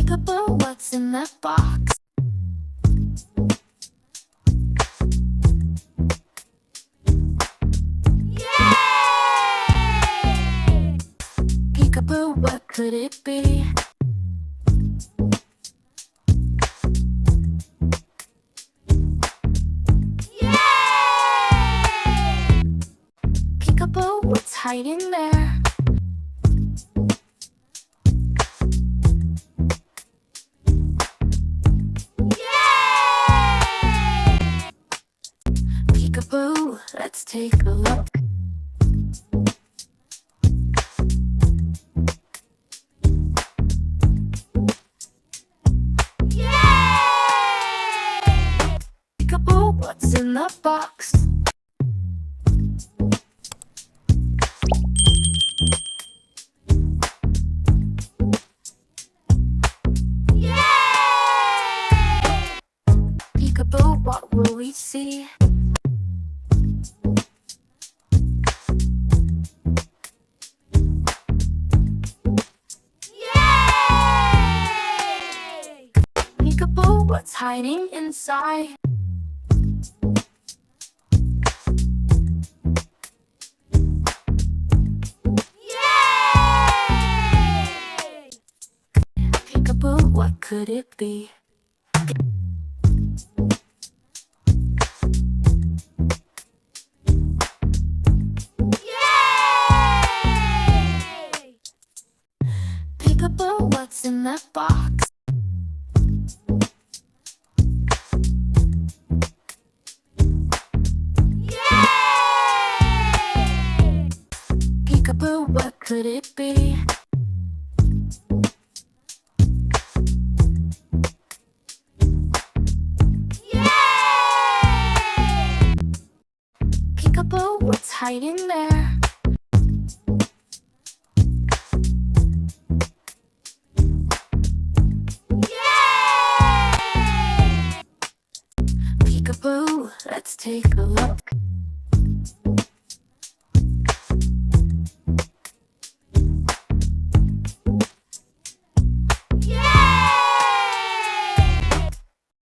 Peekaboo, what's in that box? Yay! Peekaboo, what could it be? Yay! Peekaboo, what's hiding there? Peekaboo, let's take a look. Yay! Peekaboo, what's in the box? Yay! Peekaboo, what will we see? Peekaboo, what's hiding inside? Yay! Peekaboo, what could it be? Yay! Peekaboo, what's in that box? Peekaboo, what could it be? Yay! Peekaboo, what's hiding there? Yay! Peekaboo, let's take a look.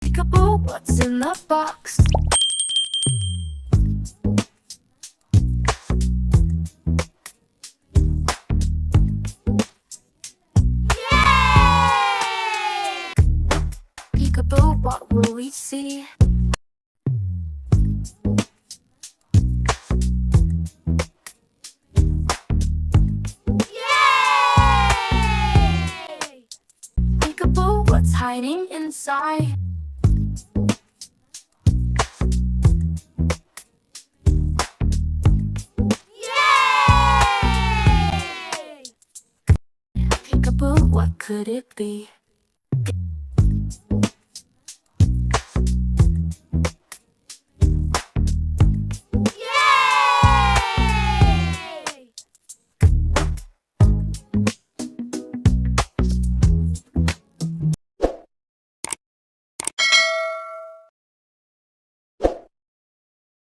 Peekaboo, what's in the box? Yay! Peekaboo, what will we see? Yay! Peekaboo, what's hiding inside? Peekaboo, what could it be?